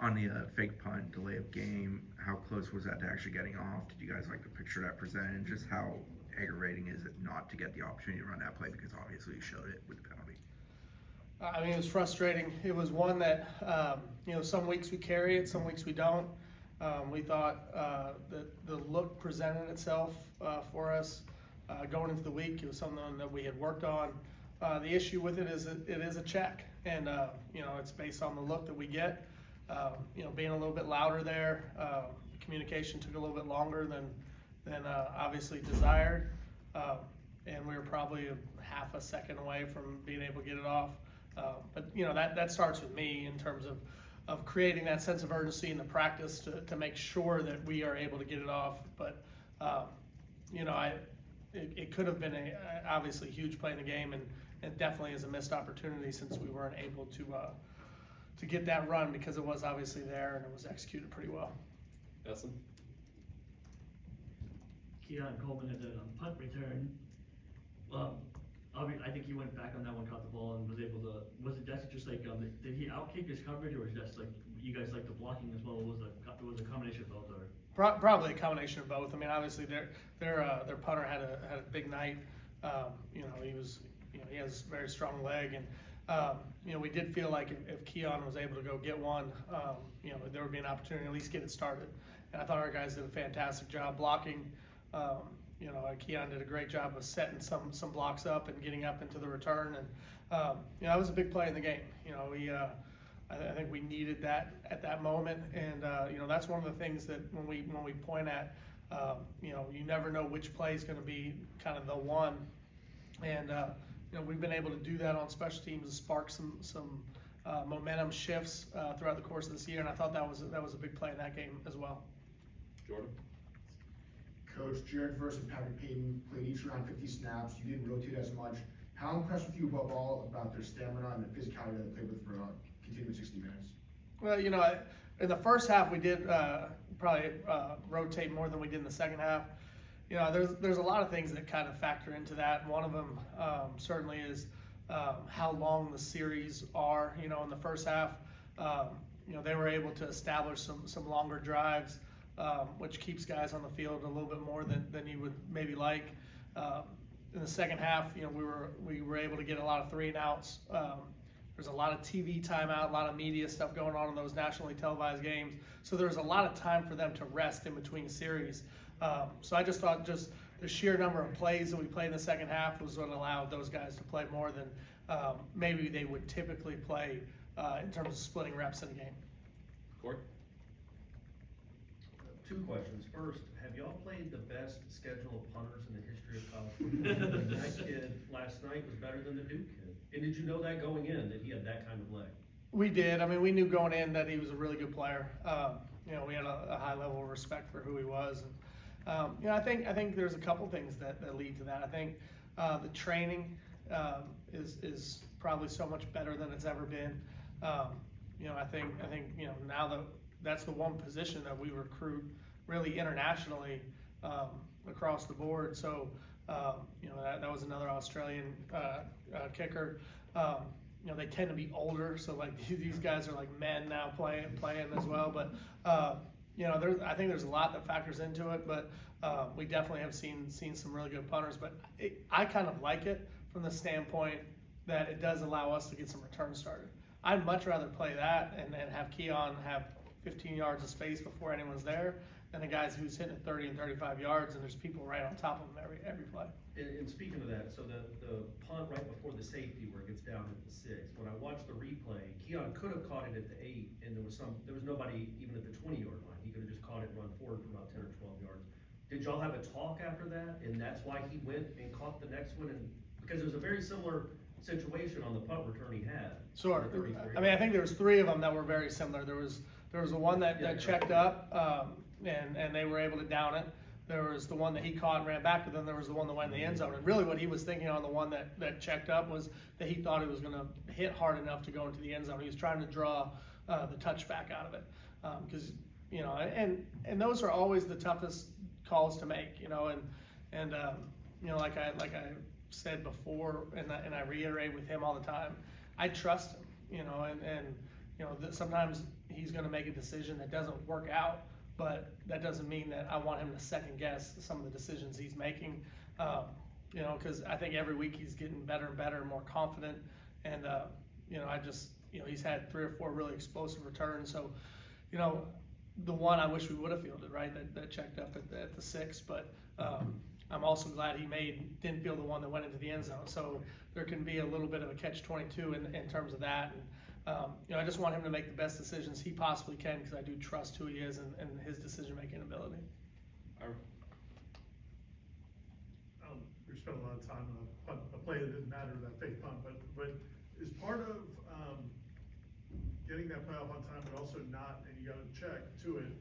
On the fake punt, delay of game, how close was that to actually getting off? Did you guys like the picture that presented? Just how aggravating is it not to get the opportunity to run that play, because obviously you showed it with the penalty? I mean, it was frustrating. It was one that, some weeks we carry it, some weeks we don't. We thought that the look presented itself for us going into the week. It was something that we had worked on. The issue with it is that it is a check, and it's based on the look that we get. Being a little bit louder there, communication took a little bit longer than obviously desired, and we were probably half a second away from being able to get it off. But that starts with me in terms of creating that sense of urgency in the practice to make sure that we are able to get it off. But it could have been obviously huge play in the game, and definitely is a missed opportunity since we weren't able to get that run, because it was obviously there and it was executed pretty well. Nelson? Keon Coleman at the punt return. I think he went back on that one, caught the ball, and was able to. Was it just like did he outkick his coverage, or was it just like you guys like the blocking as well? Was a combination of both, or? Probably a combination of both. I mean, obviously their punter had a big night. He has a very strong leg, and we did feel like if Keon was able to go get one, there would be an opportunity to at least get it started. And I thought our guys did a fantastic job blocking. Keon did a great job of setting some blocks up and getting up into the return, and that was a big play in the game. I think we needed that at that moment, and that's one of the things that when we point at, you never know which play is going to be kind of the one, and we've been able to do that on special teams and spark some momentum shifts throughout the course of this year, and I thought that was a big play in that game as well. Jordan? Coach, Jared Verse and Patrick Payton played each around 50 snaps. You didn't rotate as much. How impressed with you above all about their stamina and the physicality that they played with for continuous 60 minutes? Well, in the first half we did probably rotate more than we did in the second half. There's a lot of things that kind of factor into that. One of them certainly is how long the series are. In the first half, they were able to establish some longer drives, which keeps guys on the field a little bit more than you would maybe like. In the second half, we were able to get a lot of 3 and outs. There's a lot of TV timeout, a lot of media stuff going on in those nationally televised games. So there's a lot of time for them to rest in between series. So I just thought just the sheer number of plays that we played in the second half was what allowed those guys to play more than maybe they would typically play in terms of splitting reps in a game. Court? 2 questions. First, have y'all played the best schedule of punters in the history of college football? That kid last night was better than the Duke kid. And did you know that going in, that he had that kind of leg? We did. I mean, we knew going in that he was a really good player. We had a high level of respect for who he was. And, I think there's a couple things that lead to that. I think the training is probably so much better than it's ever been. I think now that that's the one position that we recruit really internationally across the board. So that was another Australian kicker. They tend to be older, so like these guys are like men now playing as well. But I think there's a lot that factors into it. But we definitely have seen some really good punters. But I kind of like it from the standpoint that it does allow us to get some returns started. I'd much rather play that and have Keon have 15 yards of space before anyone's there than the guys who's hitting 30 and 35 yards and there's people right on top of them every play. And speaking of that, so the punt right before the safety where it gets down at the 6, when I watched the replay, Keon could have caught it at the 8, and there was nobody even at the 20-yard line. He could have just caught it and run forward for about 10 or 12 yards. Did y'all have a talk after that, and that's why he went and caught the next one? And because it was a very similar situation on the punt return he had. Sure. I mean, I think there was 3 of them that were very similar. There was the one that checked up, and they were able to down it. There was the one that he caught and ran back, but then there was the one that went in the end zone. And really what he was thinking on the one that checked up was that he thought it was going to hit hard enough to go into the end zone. He was trying to draw the touchback out of it. Because, and those are always the toughest calls to make, and like I said before, and I reiterate with him all the time, I trust him. you know, and you know, sometimes he's gonna make a decision that doesn't work out, but that doesn't mean that I want him to second guess some of the decisions he's making. You know, cause I think every week he's getting better and better and more confident. And, you know, you know, he's had 3 or 4 really explosive returns. So, you know, the one I wish we would have fielded, right? That checked up at the 6, but, I'm also glad he didn't field the one that went into the end zone. So there can be a little bit of a catch-22 in terms of that. And, you know, I just want him to make the best decisions he possibly can, because I do trust who he is and his decision-making ability. Ira? We spent a lot of time on a play that didn't matter, that fake punt, but is part of, getting that play off on time, but also not, and you gotta check to it,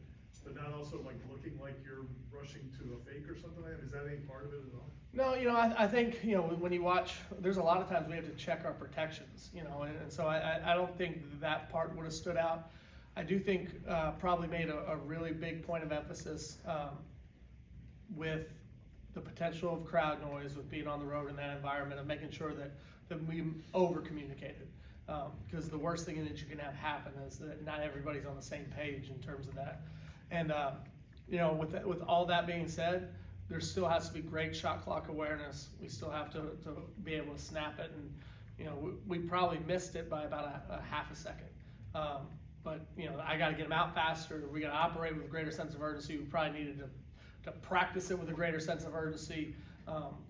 but not also like looking like you're rushing to a fake or something like that? Is that any part of it at all? No, you know, I think, you know, when you watch, there's a lot of times we have to check our protections, you know, and so I don't think that part would have stood out. I do think probably made a really big point of emphasis with the potential of crowd noise, with being on the road in that environment, of making sure that we over-communicated. Because the worst thing that you can have happen is that not everybody's on the same page in terms of that. And, you know, with all that being said, there still has to be great shot clock awareness. We still have to be able to snap it, and you know, we probably missed it by about a half a second. But you know, I got to get them out faster. We got to operate with a greater sense of urgency. We probably needed to practice it with a greater sense of urgency,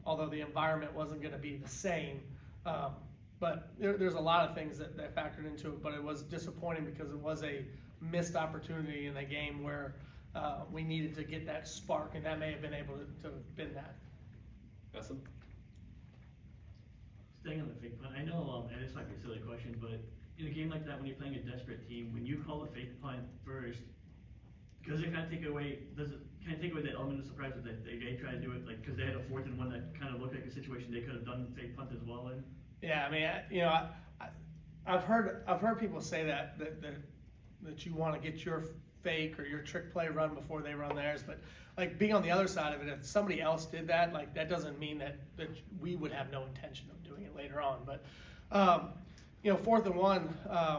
although the environment wasn't going to be the same. But there's a lot of things that factored into it. But it was disappointing because it was a missed opportunity in a game where we needed to get that spark, and that may have been able to have been that. Essen? Staying on the fake punt, I know, and it's like a silly question, but in a game like that, when you're playing a desperate team, when you call the fake punt first, does it kind of take away that element of surprise that they try to do it, like, because they had a 4th and 1 that kind of looked like a situation they could have done fake punt as well in? Yeah, I mean, you know, I've heard people say that you want to get your fake or your trick play run before they run theirs, but like being on the other side of it, if somebody else did that, like that doesn't mean that we would have no intention of doing it later on. But you know, 4th and 1,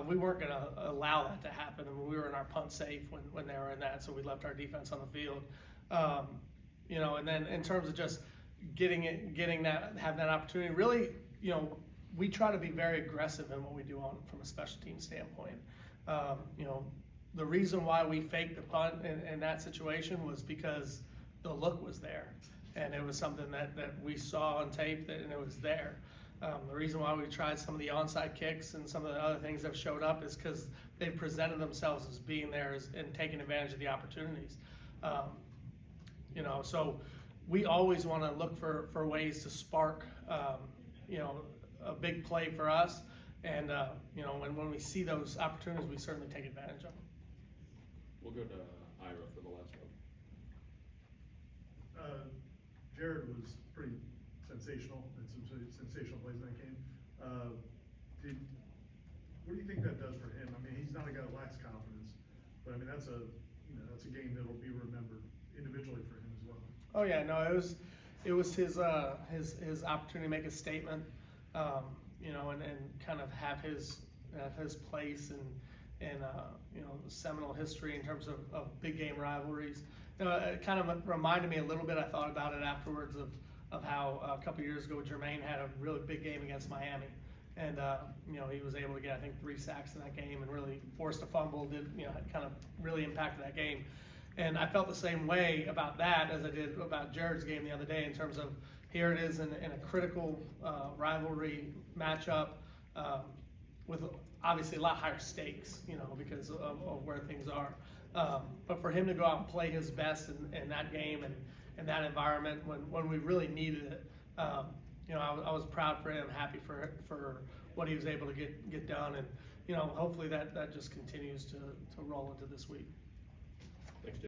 we weren't going to allow that to happen. I mean, we were in our punt safe when they were in that, so we left our defense on the field. You know, and then in terms of just having that opportunity, really, you know, we try to be very aggressive in what we do from a special team standpoint. You know, the reason why we faked the punt in that situation was because the look was there, and it was something that we saw on tape and it was there. The reason why we tried some of the onside kicks and some of the other things that have showed up is because they've presented themselves as being there and taking advantage of the opportunities. You know, so we always want to look for ways to spark, you know, a big play for us. And, you know, when we see those opportunities, we certainly take advantage of them. We'll go to Ira for the last one. Jared was pretty sensational in some sensational plays in that game. What do you think that does for him? I mean, he's not a guy that lacks confidence, but I mean, that's a game that will be remembered individually for him as well. Oh yeah, no, it was his opportunity to make a statement, you know, and kind of have his place and you know, seminal history in terms of big game rivalries. You know, it kind of reminded me a little bit. I thought about it afterwards of how a couple years ago Jermaine had a really big game against Miami, and you know, he was able to get, I think, 3 sacks in that game and really forced a fumble. Kind of really impacted that game. And I felt the same way about that as I did about Jared's game the other day, in terms of here it is in a critical rivalry matchup with obviously a lot higher stakes, you know, because of where things are. But for him to go out and play his best in that game and in that environment when we really needed it, you know, I was proud for him, happy for what he was able to get done, and you know, hopefully that just continues to roll into this week.